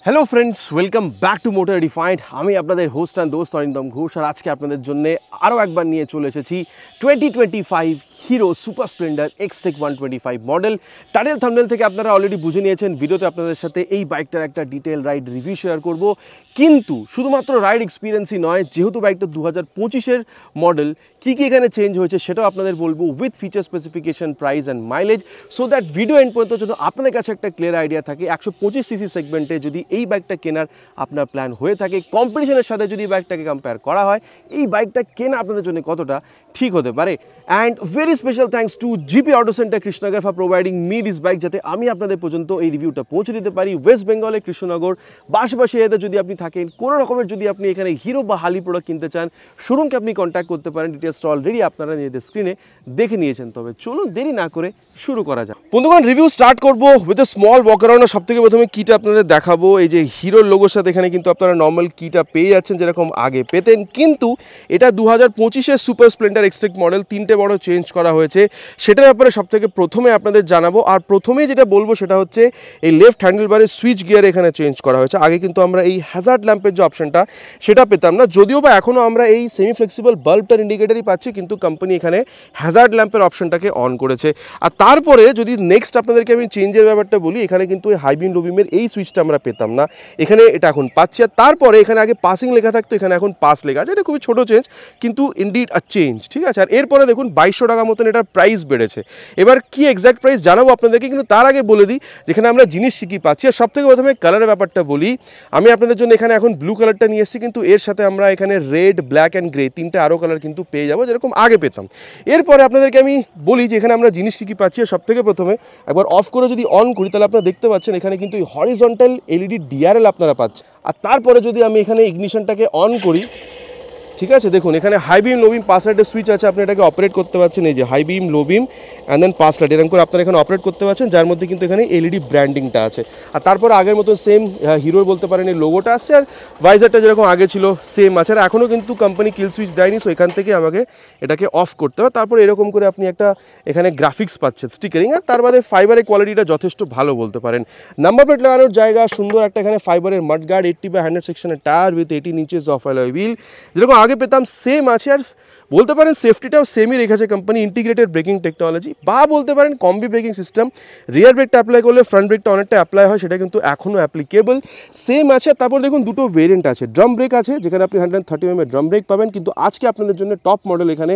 Hello friends, welcome back to motor defined. আমি আপনাদের host and দোস্ত অরিন্দম ঘোষ, আর আজকে আপনাদের জন্য আরও একবার নিয়ে চলে এসেছি 2025 hero super Splendor Xtec 125 model. Title thumbnail থেকে আপনারা অলরেডি বুঝে নিয়েছেন, ভিডিওতে আপনাদের সাথে এই বাইকটার একটা ডিটেল রাইড রিভিউ শেয়ার করব। কিন্তু শুধুমাত্র রাইড এক্সপিরিয়েন্সই নয়, যেহেতু বাইকটা 2025-এর মডেল, কী কী এখানে চেঞ্জ হয়েছে সেটাও আপনাদের বলবো, with feature specification, price and mileage, so that video end পর্যন্ত যদি আপনাদের কাছে একটা ক্লিয়ার আইডিয়া থাকে 125cc সেগমেন্টে যদি এই বাইকটা কেনার আপনার প্ল্যান হয়ে থাকে, কম্পিটিশনের সাথে যদি বাইকটাকে কম্পেয়ার করা হয়, এই বাইকটা কেনা আপনাদের জন্য কতটা ঠিক হতে পারে। And very special thanks to GP auto centre Krishnanagar for providing me this bike, যাতে আমি আপনাদের পর্যন্ত এই রিভিউটা পৌঁছে দিতে পারি। ওয়েস্ট বেঙ্গলে কৃষ্ণনগর বাসবাসী এরিয়াতে যদি আপনি থাকেন, কোনো রকমের যদি আপনি এখানে হিরো বা হালি প্রোডাক্ট কিনতে চান, শোরুমকে আপনি কন্ট্যাক্ট করতে পারেন। ডিটেলসটা অলরেডি আপনারা নিজেদের স্ক্রিনে দেখে নিয়েছেন। তবে চলুন দেরি না করে শুরু করা যাক। বন্ধুগণ, রিভিউ স্টার্ট করবো with a small walk around. সব থেকে প্রথমে কিটা আপনাদের দেখাবো। এই যে হিরোর লোগোর সাথে এখানে কিন্তু আপনারা নর্মাল কিটা পেয়ে যাচ্ছেন, যেরকম আগে পেতেন, কিন্তু এটা 2025-এর সুপার স্প্লেন্ডার এক্সটেক মডেল। তিনটে বড় চেঞ্জ করা হয়েছে, সেটার ব্যাপারে সব থেকে প্রথমে আপনাদের জানাবো। আর প্রথমেই যেটা বলবো সেটা হচ্ছে এই লেফট হ্যান্ডেল বারের সুইচ গিয়ার এখানে চেঞ্জ করা হয়েছে। আগে কিন্তু আমরা এই হ্যাজার্ড ল্যাম্পের যে অপশনটা সেটা পেতাম না, যদিও বা এখনও আমরা এই সেমি ফ্লেক্সিবল বাল্বটার ইন্ডিকেটারই পাচ্ছি, কিন্তু কোম্পানি এখানে হ্যাজার্ড ল্যাম্পের অপশনটাকে অন করেছে। আর তারপরে যদি নেক্সট আপনাদেরকে আমি চেঞ্জের ব্যাপারটা বলি, এখানে কিন্তু এই হাই বিম লো বিমের এই সুইচটা আমরা পেতাম না, এখানে এটা এখন পাচ্ছি। আর তারপরে এখানে আগে পাসিং লেখা থাকতো, এখানে এখন পাস লেখা আছে। এটা খুবই ছোটো চেঞ্জ, কিন্তু ইনডিড আ চেঞ্জ, ঠিক আছে। আর এরপরে দেখুন 2200 টাকা মতন এটার প্রাইস বেড়েছে। এবার কি এক্স্যাক্ট প্রাইস জানাবো আপনাদেরকে, কিন্তু তার আগে বলে দিই যেখানে আমরা জিনিস শিখি পাচ্ছি। আর সব থেকে প্রথমে কালারের ব্যাপারটা বলি, আমি আপনাদের জন্য এখানে এখন ব্লু কালারটা নিয়ে এসেছি, কিন্তু এর সাথে আমরা এখানে রেড, ব্ল্যাক অ্যান্ড গ্রে তিনটে আরও কালার কিন্তু পেয়ে যাবো, যেরকম আগে পেতাম। এরপরে আপনাদেরকে আমি বলি যে এখানে আমরা জিনিস কী কী পাচ্ছি। সব থেকে প্রথমে একবার অফ করে যদি অন করি, তাহলে আপনারা দেখতে পাচ্ছেন এখানে কিন্তু এই হরিজন্টাল এলইডি ডিআরএল আপনারা পাচ্ছেন। আর তারপরে যদি আমি এখানে ইগনিশনটাকে অন করি, ঠিক আছে, দেখুন এখানে high beam low beam pass লাইটের সুইচ আছে, আপনি এটাকে অপারেট করতে পারছেন। এই যে high beam, low beam and then pass light, এরকম করে আপনারা এখানে অপারেট করতে পারছেন, যার মধ্যে কিন্তু এখানে এলইডি ব্র্যান্ডিংটা আছে। আর তারপরে আগের মতো সেম হিরোর বলতে পারেন এই লোগোটা আসছে, আর ভাইজারটা যেরকম আগে ছিল সেম আছে। আর এখনও কিন্তু কোম্পানি কিল সুইচ দেয়নি, সো এখান থেকে আমাকে এটাকে অফ করতে হবে। তারপরে এরকম করে আপনি একটা এখানে গ্রাফিক্স পাচ্ছেন, স্টিকারিং। আর তার বাদে ফাইবারের কোয়ালিটিটা যথেষ্ট ভালো বলতে পারেন। নাম্বার প্লেট লাগানোর জায়গা সুন্দর একটা এখানে ফাইবারের মাডগার্ড 80/100 সেকশনের tyre with 18 inches of alloy wheel, যেরকম আগে পেতাম সেম আছে। আর বলতে পারেন সেফটিটাও সেমই রেখেছে কোম্পানি, ইন্টিগ্রেটেড ব্রেকিং টেকনোলজি, বা বলতে পারেন কম্বি ব্রেকিং সিস্টেম। রিয়ার ব্রেকটা অ্যাপ্লাই করলে ফ্রন্ট ব্রেকটা অনেকটা অ্যাপ্লাই হয়, সেটা কিন্তু এখনও অ্যাপ্লিকেবল সেম আছে। তারপর দেখুন দুটো ভেরিয়েন্ট আছে। ড্রাম ব্রেক আছে, যেখানে আপনি 130mm ড্রাম ব্রেক পাবেন, কিন্তু আজকে আপনাদের জন্য টপ মডেল এখানে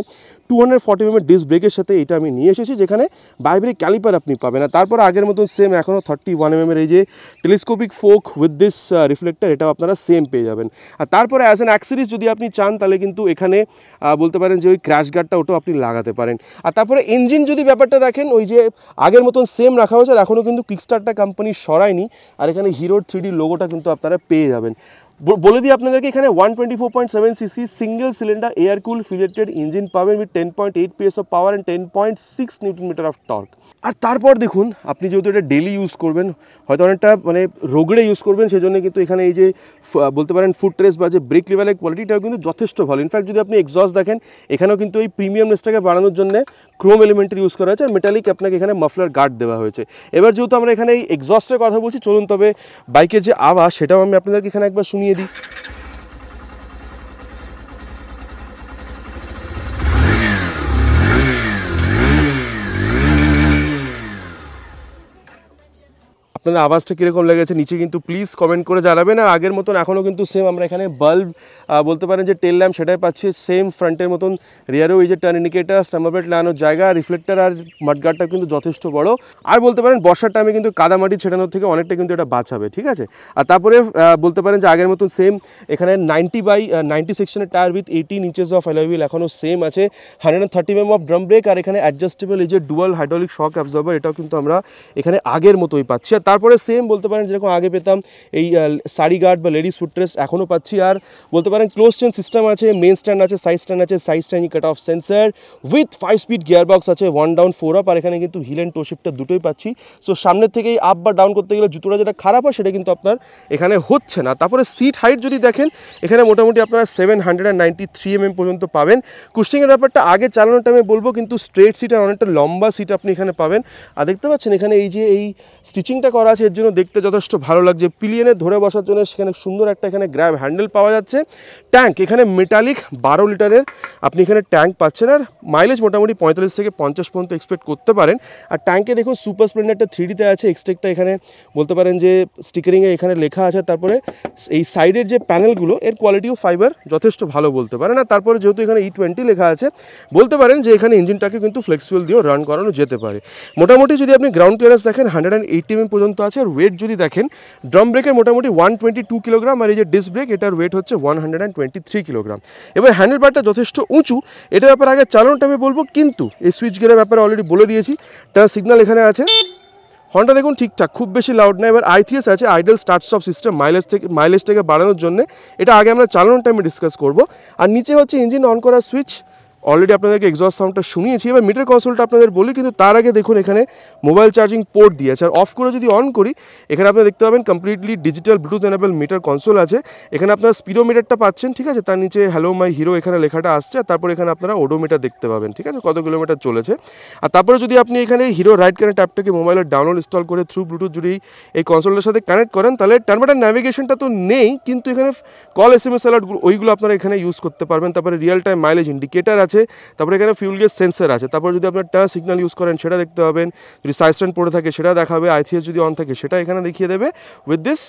240mm ডিস্ক ব্রেকের সাথে এটা আমি নিয়ে এসেছি, যেখানে বাইব্রেক ক্যালিপার আপনি পাবেন। আর তারপর আগের মতন সেম এখনও 31mm এই যে telescopic folk with this reflector, এটাও আপনারা সেম পেয়ে যাবেন। আর তারপরে অ্যাজ অ্যান অ্যাক্সেসরিজ যদি আপনি চান, তাহলে কিন্তু এখানে বলতে পারেন যে ওই ক্র্যাশ গার্ডটা ওটাও আপনি লাগাতে পারেন। আর তারপরে ইঞ্জিন যদি ব্যাপারটা দেখেন, ওই যে আগের মতন সেম রাখা হয়েছে, আর এখনও কিন্তু কিকস্টার্টটা কোম্পানি সরায়নি। আর এখানে হিরোর 3D লোগোটা কিন্তু আপনারা পেয়ে যাবেন। বলে দিই আপনাদেরকে, এখানে 124.7cc single cylinder air cool filleted engine পাবেন with 10.8 PS of power and 10.6 newton of torque. আর তারপর দেখুন, আপনি যেহেতু এটা ডেলি ইউজ করবেন, হয়তো অনেকটা মানে রোগড়ে ইউজ করবেন, সেজন্য কিন্তু এখানে এই যে বলতে পারেন ফুট রেস্ট বা যে ব্রেক লেভেলের কোয়ালিটিটাও কিন্তু যথেষ্ট ভালো। ইনফ্যাক্ট যদি আপনি এক্সস্ট দেখেন, এখানেও কিন্তু এই প্রিমিয়ামনেসটাকে বাড়ানোর জন্য ক্রোম এলিমেন্টের ইউজ করা হয়েছে, আর মেটালিক আপনাকে এখানে মাফলার গার্ড দেওয়া হয়েছে। এবার যেহেতু আমরা এখানে এই এক্সস্টের কথা বলছি, চলুন তবে বাইকের যে আওয়াজ সেটাও আমি আপনাদেরকে এখানে একবার শুনিয়ে দিই। আপনাদের আওয়াজটা কীরকম লেগেছে নিচে কিন্তু প্লিজ কমেন্ট করে জানাবেন। আর আগের মতন এখনও কিন্তু সেম আমরা এখানে বাল্ব বলতে পারেন যে টেল ল্যাম্প সেটাই পাচ্ছি সেম, ফ্রন্টের মতন। রিয়ারেও এই যে টার্ন ইন্ডিকেটার, নাম্বার প্লেট লাগানোর জায়গা, রিফ্লেক্টার আর মাডগার্ডটা কিন্তু যথেষ্ট বড়। আর বলতে পারেন বর্ষার টাইমে কিন্তু কাদামাটি ছেটানোর থেকে অনেকটা কিন্তু এটা বাঁচাবে, ঠিক আছে। আর তারপরে বলতে পারেন যে আগের মতন সেম এখানে 90/90 সেকশনের tyre with 18 inches of alloy wheel এখনও সেম আছে, 130mm অফ ড্রাম ব্রেক, আর এখানে অ্যাডজাস্টেবল এই যে ডুয়াল হাইড্রোলিক শক অ্যাবজর্বার, এটাও কিন্তু আমরা এখানে আগের মতোই পাচ্ছি। আর তারপরে সেম বলতে পারেন যেরকম আগে পেতাম এই সারি গার্ড বা লেডিস ফুট রেস্ট এখনও পাচ্ছি। আর বলতে পারেন ক্লোজ চেন সিস্টেম আছে, মেন স্ট্যান্ড আছে, সাইড স্ট্যান্ড আছে, side stand cut off sensor with 5 speed gear box আছে, 1 ডাউন 4 আপ। আর এখানে কিন্তু হিল অ্যান্ড টো শিফটার দুটোই পাচ্ছি। সো সামনের থেকেই আপ বা ডাউন করতে গেলে জুতোটা যেটা খারাপ হয় সেটা কিন্তু আপনার এখানে হচ্ছে না। তারপরে সিট হাইট যদি দেখেন, এখানে মোটামুটি আপনারা 793mm পর্যন্ত পাবেন। কুশনিংয়ের ব্যাপারটা আগে চালানোর টাইমে বলবো, কিন্তু স্ট্রেট সিট আর অনেকটা লম্বা সিট আপনি এখানে পাবেন। আর দেখতে পাচ্ছেন এখানে এই যে এই স্টিচিংটা করা করা আছে, এর জন্য দেখতে যথেষ্ট ভালো লাগছে। পিলিয়নে ধরে বসার জন্য সেখানে সুন্দর একটা এখানে গ্র্যাব হ্যান্ডেল পাওয়া যাচ্ছে। ট্যাঙ্ক এখানে মেটালিক 12 লিটারের আপনি এখানে ট্যাঙ্ক পাচ্ছেন, আর মাইলেজ মোটামুটি 45 থেকে 50 পর্যন্ত এক্সপেক্ট করতে পারেন। আর ট্যাঙ্কে দেখুন সুপার স্প্লেন্ডারটা 3Dতে আছে, এক্সটেকটা এখানে বলতে পারেন যে স্টিকারিংয়ে এখানে লেখা আছে। তারপরে এই সাইডের যে প্যানেলগুলো এর কোয়ালিটিও ফাইবার যথেষ্ট ভালো বলতে পারেন। আর তারপরে যেহেতু এখানে E20 লেখা আছে, বলতে পারেন যে এখানে ইঞ্জিনটাকে কিন্তু ফ্লেক্সিবল দিয়েও রান করানো যেতে পারে। মোটামুটি যদি আপনি গ্রাউন্ড ক্লিয়ারেন্স দেখেন 180 mm পর্যন্ত আছে। আর ওয়েট যদি দেখেন, ড্রাম ব্রেকের মোটামুটি 122 কিলোগ্রাম, আর এই যে ডিস্ক ব্রেক এটার ওয়েট হচ্ছে 123 কিলোগ্রাম। এবার হ্যান্ডেল বারটা যথেষ্ট উঁচু, এটার ব্যাপারে আগে চালানোটা আমি বলবো, কিন্তু এই সুইচ গিয়ারের ব্যাপারে অলরেডি বলে দিয়েছি। টার্ন সিগন্যাল এখানে আছে, হর্নটা দেখুন ঠিকঠাক, খুব বেশি লাউড না। এবার ITS আছে, আইডল স্টার্ট স্টপ সিস্টেম, মাইলেজটাকে বাড়ানোর জন্য। এটা আগে আমরা চালানোর টাইমে ডিসকাস করবো। আর নিচে হচ্ছে ইঞ্জিন অন করার সুইচ, অলরেডি আপনাদেরকে এক্সস্ট সাউন্ডটা শুনিয়েছি। এবার মিটার কনসোলটা আপনাদের বলি, কিন্তু তার আগে দেখুন এখানে মোবাইল চার্জিং পোর্ট দিয়েছে। আর অফ করে যদি অন করি, এখানে আপনারা দেখতে পাবেন completely digital Bluetooth enable metre console আছে। এখানে আপনারা স্পিডোমিটারটা পাচ্ছেন, ঠিক আছে, তার নিচে হ্যালো মাই হিরো এখানে লেখাটা আসছে। আর তারপরে এখানে আপনারা ওডোমিটার দেখতে পাবেন, ঠিক আছে, কত কিলোমিটার চলেছে। আর তারপরে যদি আপনি এখানে হিরো রাইড কানেক্ট অ্যাপটাকে মোবাইলের ডাউনলোড ইনস্টল করে থ্রু ব্লুটুথ যদি এই কনসোলের সাথে কানেক্ট করেন, তাহলে টার্ন বাটন ন্যাভিগেশনটা তো নেই, কিন্তু এখানে কল SMS অ্যালার্ট ওইগুলো আপনারা এখানে ইউজ করতে পারবেন। তারপরে রিয়েল টাইম মাইলেজ ইন্ডিকেটার আছে, তারপরে এখানে ফিউল গেজ সেন্সর আছে। তারপর যদি আপনার টার্ন সিগন্যাল ইউজ করেন সেটা দেখতে পাবেন, যদি সাইড স্ট্যান্ড পড়ে থাকে সেটা দেখাবে, ITS যদি অন থাকে সেটা এখানে দেখিয়ে দেবে উইথ দিস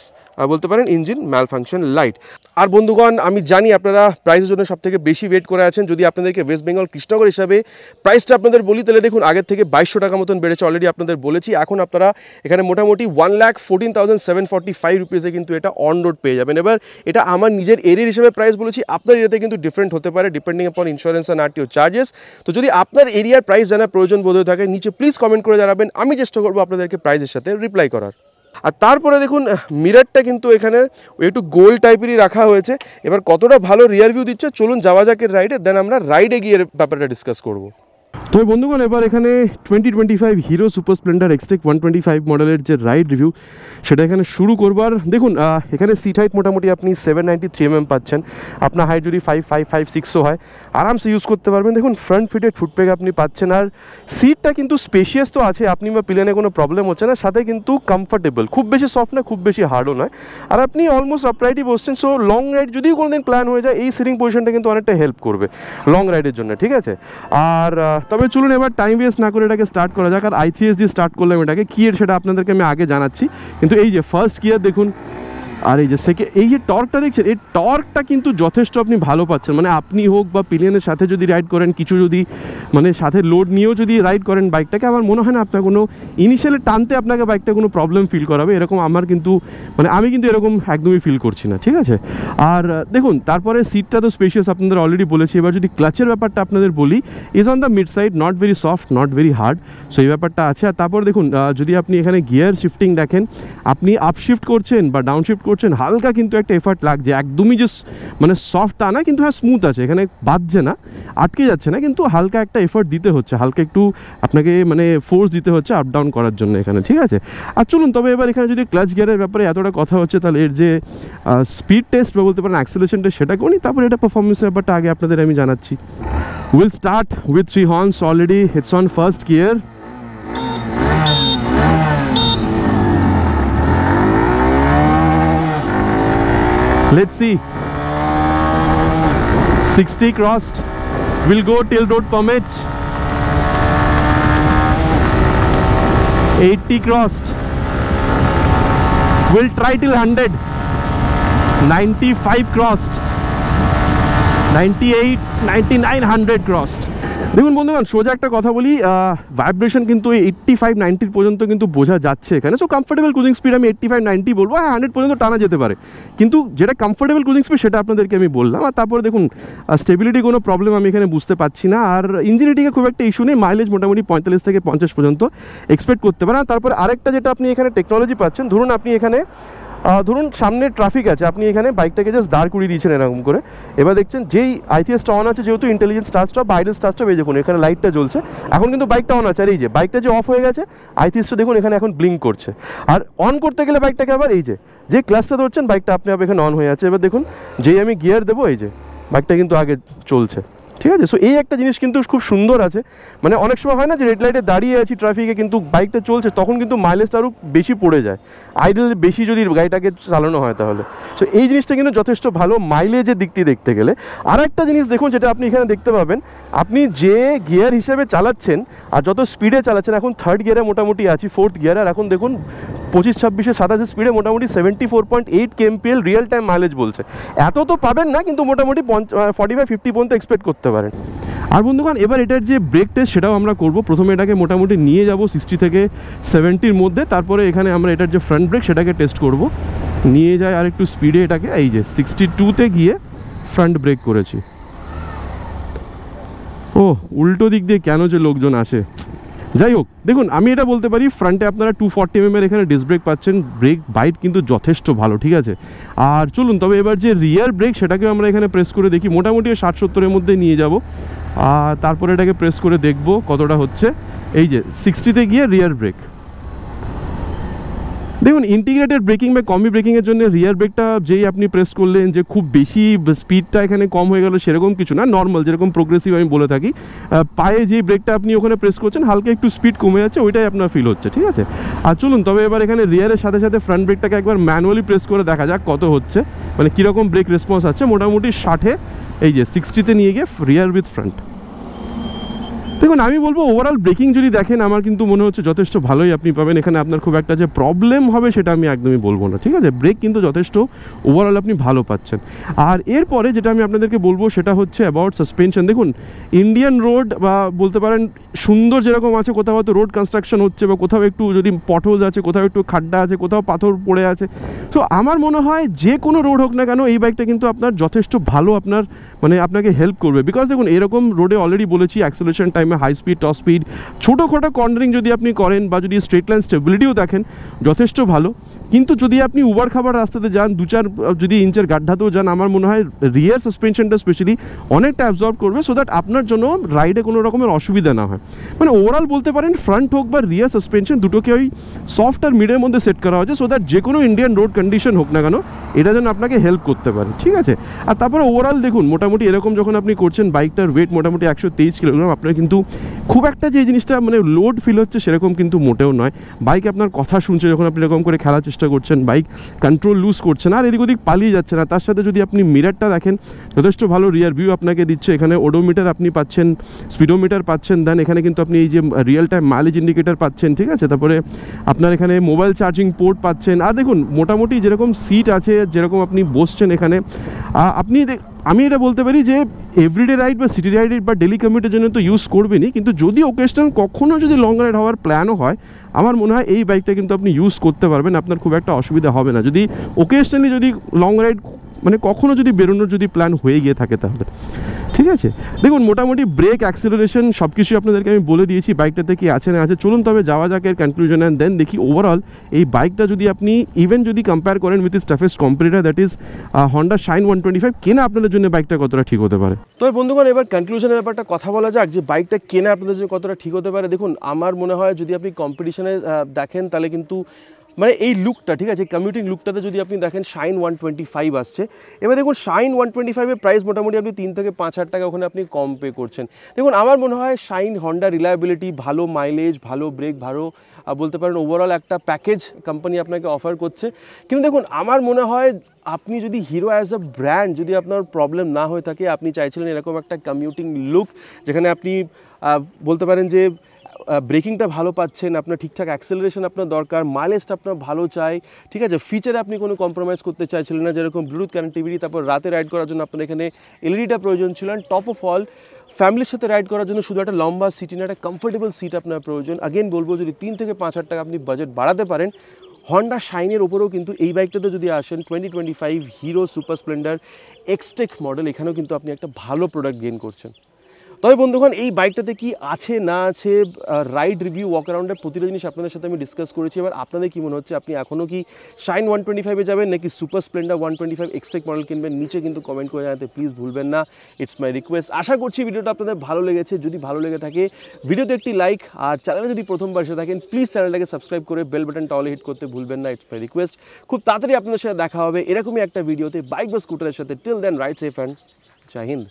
বলতে পারেন ইঞ্জিন ম্যাল ফাংশন লাইট। আর বন্ধুগণ, আমি জানি আপনারা প্রাইসের জন্য সব থেকে বেশি ওয়েট করে আছেন। যদি আপনাদেরকে ওয়েস্ট বেঙ্গল কৃষ্ণনগর হিসাবে প্রাইসটা আপনাদের বলি, তাহলে দেখুন আগের থেকে 2200 টাকা মতন বেড়েছে, অলরেডি আপনাদের বলেছি। এখন আপনারা এখানে মোটামুটি 1,14,745 রুপিসে কিন্তু এটা অন রোড পেয়ে যাবেন। এবার এটা আমার নিজের এরিয়ার হিসেবে প্রাইস বলেছি, আপনার এরিয়াতে কিন্তু ডিফারেন্ট হতে পারে ডিপেন্ডিং আপন ইন্স্যুরেন্স অ্যান্ড RTO চার্জেস। তো যদি আপনার এরিয়ার প্রাইস জানার প্রয়োজন বোধ হয়ে থাকে, নিচে প্লিজ কমেন্ট করে জানাবেন, আমি চেষ্টা করবো আপনাদেরকে প্রাইসের সাথে রিপ্লাই করার। আর তারপরে দেখুন মিররটা কিন্তু এখানে একটু গোল টাইপেরই রাখা হয়েছে। এবার কতটা ভালো রিয়ার ভিউ দিচ্ছে, চলুন যাওয়া যাক এর রাইডে, দেন আমরা রাইডে গিয়ে ব্যাপারটা ডিসকাস করবো। তো বন্ধুগণ, এবার এখানে 2025 হিরো সুপার স্প্লেন্ডার এক্সটেক 125 মডেলের যে রাইড রিভিউ সেটা এখানে শুরু করবার। দেখুন এখানে সিট হাইট মোটামুটি আপনি 793 mm পাচ্ছেন। আপনার হাইট যদি 5.6 হয় আরামসে ইউজ করতে পারবেন। দেখুন ফ্রন্ট ফিটেড ফুটপ্যাক আপনি পাচ্ছেন, আর সিটটা কিন্তু স্পেশিয়াস তো আছে, আপনি বা প্লেনে কোনো প্রবলেম হচ্ছে না, সাথে কিন্তু কমফর্টেবল, খুব বেশি সফট না, খুব বেশি হার্ডও নয়। আর আপনি অলমোস্ট আপরাইটই বসছেন। সো লং রাইড যদি কোনোদিন প্ল্যান হয়ে যায়, এই সিটিং পজিশনটা কিন্তু অনেকটা হেল্প করবে লং রাইডের জন্য, ঠিক আছে। আর তবে চলুন এবার টাইম ওয়েস্ট না করে এটাকে স্টার্ট করা যাক। আর ITS দিয়ে স্টার্ট করলাম এটাকে, কী এর সেটা আপনাদেরকে আমি আগে জানাচ্ছি। কিন্তু এই যে ফার্স্ট গিয়ার দেখুন, আর এই যে এই যে টর্কটা দেখছেন, এই টর্কটা কিন্তু যথেষ্ট আপনি ভালো পাচ্ছেন। মানে আপনি হোক বা পিলিয়নের সাথে যদি রাইড করেন, কিছু যদি মানে সাথে লোড নিয়েও যদি রাইড করেন বাইকটাকে, আমার মনে হয় না আপনার কোনো ইনিশিয়ালি টানতে আপনাকে বাইকটা কোনো প্রবলেম ফিল করাবে, এরকম আমার কিন্তু মানে আমি কিন্তু এরকম একদমই ফিল করছি না, ঠিক আছে। আর দেখুন তারপরে সিটটা তো স্পেশিয়াস আপনাদের অলরেডি বলেছি। এবার যদি ক্লাচের ব্যাপারটা আপনাদের বলি, is on the mid side, not very soft, not very hard, so এই ব্যাপারটা আছে। আর তারপর দেখুন যদি আপনি এখানে গিয়ার শিফটিং দেখেন, আপনি আপ শিফট করছেন বা ডাউন শিফট করছেন, হালকা কিন্তু একটা এফার্ট লাগছে, একদমই যে মানে সফট তা না, কিন্তু হ্যাঁ স্মুথ আছে, এখানে বাজছে না, আটকে যাচ্ছে না, কিন্তু হালকা একটা এফার্ট দিতে হচ্ছে, হালকা একটু আপনাকে মানে ফোর্স দিতে হচ্ছে আপ ডাউন করার জন্য এখানে, ঠিক আছে। আর চলুন তবে এবার এখানে যদি ক্লাচ গিয়ারের ব্যাপারে এতটা কথা হচ্ছে, তাহলে এর যে স্পিড টেস্ট বা বলতে পারেন অ্যাক্সেলারেশন টেস্ট সেটা করি, তারপরে এটা পারফরমেন্সের ব্যাপারটা আগে আপনাদের আমি জানাচ্ছি। Will start with 3 horns, already it's on first gear. Let's see. 60 crossed. We'll go till road permits. 80 crossed. We'll try till 100. 95 crossed. 98, 99, 100 crossed. দেখুন বন্ধুগণ, সোজা একটা কথা বলি, ভাইব্রেশন কিন্তু 85-90 পর্যন্ত কিন্তু বোঝা যাচ্ছে এখানে। সো কমফোর্টেবল ক্রুজিং স্পিড আমি 85-90 বলবো, হ্যাঁ 100 পর্যন্ত টানা যেতে পারে, কিন্তু যেটা কমফোর্টেবল ক্রুজিং স্পিড সেটা আপনাদেরকে আমি বললাম। আর তারপরে দেখুন স্টেবিলিটি কোনো প্রবলেম আমি এখানে বুঝতে পারছি না, আর ইঞ্জিন হিটিংয়ে খুব একটা ইস্যু নেই, মাইলেজ মোটামুটি 45 থেকে 50 পর্যন্ত এক্সপেক্ট করতে পারেন। আর তারপরে আরেকটা যেটা আপনি এখানে টেকনোলজি পাচ্ছেন, ধরুন আপনি এখানে ধরুন সামনে ট্রাফিক আছে, আপনি এখানে বাইকটাকে জাস্ট দাঁড় করিয়ে দিয়েছেন এরকম করে, এবার দেখছেন যেই ITSটা অন আছে, যেহেতু ইন্টেলিজেন্ট স্টার্ট স্টপ বা আইডল স্টার্ট স্টপ, এই দেখুন এখানে লাইটটা জ্বলছে, এখন কিন্তু বাইকটা অন আছে। আর এই যে বাইকটা যে অফ হয়ে গেছে, ITSটা দেখুন এখানে এখন ব্লিঙ্ক করছে। আর অন করতে গেলে বাইকটাকে আবার এই যে ক্লাচটা ধরছেন, বাইকটা আপনি এখানে অন হয়ে আছে। এবার দেখুন যেই আমি গিয়ার দেবো, এই যে বাইকটা কিন্তু আগে চলছে, ঠিক আছে। সো এই একটা জিনিস কিন্তু খুব সুন্দর আছে, মানে অনেক সময় হয় না যে রেড লাইটে দাঁড়িয়ে আছি ট্রাফিকে কিন্তু বাইকটা চলছে, তখন কিন্তু মাইলেজটা আরও বেশি পড়ে যায় আইডল বেশি যদি গাড়িটাকে চালানো হয় তাহলে। সো এই জিনিসটা কিন্তু যথেষ্ট ভালো মাইলেজের দিক দিয়ে দেখতে গেলে। আর একটা জিনিস দেখুন যেটা আপনি এখানে দেখতে পাবেন, আপনি যে গিয়ার হিসেবে চালাচ্ছেন আর যত স্পিডে চালাচ্ছেন, এখন থার্ড গিয়ারে মোটামুটি আছি, ফোর্থ গিয়ার, আর এখন দেখুন 25, 26, 27 স্পিডে মোটামুটি 74.8 kmpl রিয়েল টাইম মাইলেজ বলছে। এত তো পাবেন না, কিন্তু মোটামুটি 45-50 পর্যন্ত এক্সপেক্ট করতে পারেন। আর বন্ধুগণ এবার এটার যে ব্রেক টেস্ট সেটাও আমরা করব। প্রথমে এটাকে মোটামুটি নিয়ে যাব 60 থেকে 70-র মধ্যে, তারপরে এখানে আমরা এটার যে ফ্রন্ট ব্রেক সেটাকে টেস্ট করব। নিয়ে যায় আর একটু স্পিডে এটাকে, এই যে 62-তে গিয়ে ফ্রন্ট ব্রেক করেছি। ও উল্টো দিক দিয়ে কেন যে লোকজন আসে, যাই হোক দেখুন আমি এটা বলতে পারি ফ্রন্টে আপনারা 240 mm এখানে ডিস্ক ব্রেক পাচ্ছেন, ব্রেক বাইট কিন্তু যথেষ্ট ভালো, ঠিক আছে। আর চলুন তবে এবার যে রিয়ার ব্রেক সেটাকেও আমরা এখানে প্রেস করে দেখি, মোটামুটি 60-70-এর মধ্যে নিয়ে যাব, আর তারপরে এটাকে প্রেস করে দেখব কতটা হচ্ছে। এই যে 60-তে গিয়ে রিয়ার ব্রেক, দেখুন ইন্টিগ্রেটেড ব্রেকিং বা কম্বি ব্রেকিংয়ের জন্য রিয়ার ব্রেকটা যেই আপনি প্রেস করলেন যে খুব বেশি স্পিডটা এখানে কম হয়ে গেল সেরকম কিছু না, নর্মাল যেরকম প্রোগ্রেসিভ আমি বলে থাকি, পায়ে যেই ব্রেকটা আপনি ওখানে প্রেস করছেন হালকা একটু স্পিড কমে যাচ্ছে, ওইটাই আপনার ফিল হচ্ছে, ঠিক আছে। আর চলুন তবে এবার এখানে রিয়ারের সাথে সাথে ফ্রন্ট ব্রেকটাকে একবার ম্যানুয়ালি প্রেস করে দেখা যাক কত হচ্ছে, মানে কীরকম ব্রেক রেসপন্স আছে। মোটামুটি 60-এ, এই যে 60-তে নিয়ে গিয়ে রিয়ার উইথ ফ্রন্ট। দেখুন আমি বলবো ওভারঅল ব্রেকিং যদি দেখেন আমার কিন্তু মনে হচ্ছে যথেষ্ট ভালোই আপনি পাবেন, এখানে আপনার খুব একটা যে প্রবলেম হবে সেটা আমি একদমই বলবো না, ঠিক আছে। ব্রেক কিন্তু যথেষ্ট ওভারঅল আপনি ভালো পাচ্ছেন। আর এরপরে যেটা আমি আপনাদেরকে বলবো সেটা হচ্ছে অ্যাবাউট সাসপেনশন। দেখুন ইন্ডিয়ান রোড বা বলতে পারেন সুন্দর যেরকম আছে, কোথাও হয়তো রোড কনস্ট্রাকশন হচ্ছে বা কোথাও একটু যদি পটহোলস আছে, কোথাও একটু খাড্ডা আছে, কোথাও পাথর পড়ে আছে, তো আমার মনে হয় যে কোনো রোড হোক না কেন এই বাইকটা কিন্তু আপনার যথেষ্ট ভালো আপনার মানে আপনাকে হেল্প করবে। বিকজ দেখুন এরকম রোডে অলরেডি বলেছি অ্যাক্সেলারেশন টাইমে হাই স্পিড, টপ স্পিড, ছোটোখাটো কর্নারিং যদি আপনি করেন বা যদি স্ট্রেট লাইন স্টেবিলিটিও দেখেন যথেষ্ট ভালো। কিন্তু যদি আপনি উবার খাবার রাস্তাতে যান, 2-4 যদি ইঞ্চের গাড্ডাতেও যান, আমার মনে হয় রিয়ার সাসপেনশনটা স্পেশালি অনেকটা অ্যাবজর্ব করবে, সো দ্যাট আপনার জন্য রাইডে কোনো রকমের অসুবিধা না হয়। মানে ওভারঅল বলতে পারেন ফ্রন্ট হোক বা রিয়ার সাসপেনশন দুটোকে ওই সফট আর মিডের মধ্যে সেট করা হয়েছে, সো দ্যাট যে কোনো ইন্ডিয়ান রোড কন্ডিশন হোক না কেন এটা যেন আপনাকে হেল্প করতে পারে, ঠিক আছে। আর তারপরে ওভারঅল দেখুন মোটামুটি এরকম যখন আপনি করছেন বাইকটার ওয়েট মোটামুটি 123 কিলোগ্রাম, আপনার কিন্তু খুব একটা যে জিনিসটা মানে লোড ফিল হচ্ছে সেরকম কিন্তু মোটেও নয়। বাইক আপনার কথা শুনছে যখন আপনি এরকম করে খেলার চেষ্টা করছেন, বাইক কন্ট্রোল লুজ করছে না আর এদিক ওদিক পালিয়ে যাচ্ছে না। তার সাথে যদি আপনি মিরারটা দেখেন যথেষ্ট ভালো রিয়ার ভিউ আপনাকে দিচ্ছে, এখানে ওডোমিটার আপনি পাচ্ছেন, স্পিডোমিটার পাচ্ছেন, দেন এখানে কিন্তু আপনি এই যে রিয়েল টাইম মাইলেজ ইন্ডিকেটার পাচ্ছেন, ঠিক আছে। তারপরে আপনার এখানে মোবাইল চার্জিং পোর্ট পাচ্ছেন। আর দেখুন মোটামুটি যেরকম সিট আছে, যেরকম আপনি বসছেন এখানে, আপনি আমি এটা বলতে পারি যে এভরিডে রাইড বা সিটি রাইড বা ডেলি কমিউটের জন্য তো ইউজ করবেনই, কিন্তু যদি ওকেশনাল কখনও যদি লং রাইড হওয়ার প্ল্যানও হয় আমার মনে হয় এই বাইকটা কিন্তু আপনি ইউজ করতে পারবেন, আপনার খুব একটা অসুবিধা হবে না যদি ওকেশনালি যদি লং রাইড মানে কখনও যদি বেরোনোর যদি প্ল্যান হয়ে গিয়ে থাকে তাহলে, ঠিক আছে। দেখুন মোটামুটি ব্রেক, অ্যাক্সেলারেশন সব কিছুই আপনাদেরকে আমি বলে দিয়েছি বাইকটাতে কি আছে না আছে। চলুন তবে যাওয়া যাক এর কনক্লুশন অ্যান্ড দেন দেখি ওভারঅল এই বাইকটা যদি আপনি ইভেন যদি কম্পেয়ার করেন with is toughest competitor that is Honda shine 125, কেনা আপনাদের জন্য বাইকটা কতটা ঠিক হতে পারে। তো বন্ধুগণ এবার কনক্লুশনের ব্যাপারটা কথা বলা যাক যে বাইকটা কেনা আপনাদের জন্য কতটা ঠিক হতে পারে। দেখুন আমার মনে হয় যদি আপনি কম্পিটিশনে দেখেন তাহলে কিন্তু মানে এই লুকটা, ঠিক আছে, কমিউটিং লুকটাতে যদি আপনি দেখেন শাইন 125 আসছে। এবার দেখুন শাইন 125-এর প্রাইস মোটামুটি আপনি 3 থেকে 5 হাজার টাকা ওখানে আপনি কম পে করছেন। দেখুন আমার মনে হয় শাইন হন্ডা রিলায়েবিলিটি, ভালো মাইলেজ, ভালো ব্রেক, ভালো বলতে পারেন ওভারঅল একটা প্যাকেজ কোম্পানি আপনাকে অফার করছে। কিন্তু দেখুন আমার মনে হয় আপনি যদি হিরো অ্যাজ আ ব্র্যান্ড যদি আপনার প্রবলেম না হয়ে থাকে, আপনি চাইছিলেন এরকম একটা কমিউটিং লুক যেখানে আপনি বলতে পারেন যে ব্রেকিংটা ভালো পাচ্ছেন, আপনার ঠিকঠাক অ্যাক্সেলারেশন আপনার দরকার, মাইলেজটা আপনার ভালো চাই, ঠিক আছে, ফিচারে আপনি কোনো কম্প্রোমাইজ করতে চাইছিলেন না, যেরকম ব্লুটুথ কানেক্টিভিটি, তারপর রাতে রাইড করার জন্য আপনার এখানে এলইডিটা প্রয়োজন ছিল, টপ অফ অল ফ্যামিলির সাথে রাইড করার জন্য শুধু একটা লম্বা সিট না, একটা কমফোর্টেবল সিট আপনার প্রয়োজন। আগেন বলবো যদি 3 থেকে 5 হাজার টাকা আপনি বাজেট বাড়াতে পারেন, হন্ডা শাইনের ওপরেও কিন্তু এই বাইকটাতে যদি আসেন 2025 hero super Splendor Xtec model, এখানেও কিন্তু আপনি একটা ভালো প্রোডাক্ট গেইন করছেন। তবে বন্ধুগণ এই বাইকটাতে কি আছে না আছে, রাইড রিভিউ ওয়াক অ্যারাউন্ডের প্রতিটা জিনিস আপনাদের সাথে আমি ডিসকাস করেছি। এবার আপনাদের কি মনে হচ্ছে, আপনি এখনও কি শাইন 125-এ যাবেন নাকি সুপার স্প্লেন্ডার 125 এক্সটেক মডেল কিনবেন? নিচে কিন্তু কমেন্ট করে জানাতে প্লিজ ভুলবেন না, ইটস মাই রিকোয়েস্ট। আশা করছি ভিডিওটা আপনাদের ভালো লেগেছে। যদি ভালো লেগে থাকে ভিডিওতে একটি লাইক, আর চ্যানেলে যদি প্রথমবার এসে থাকেন প্লিজ চ্যানেলটাকে সাবস্ক্রাইব করে বেল বাটনটা অল হিট করতে ভুলবেন না, ইটস মাই রিকোয়েস্ট। খুব তাড়াতাড়ি আপনাদের সাথে দেখা হবে এরকমই একটা ভিডিওতে বাইক বা স্কুটারের সাথে। Till then ride safe and জয় হিন্দ।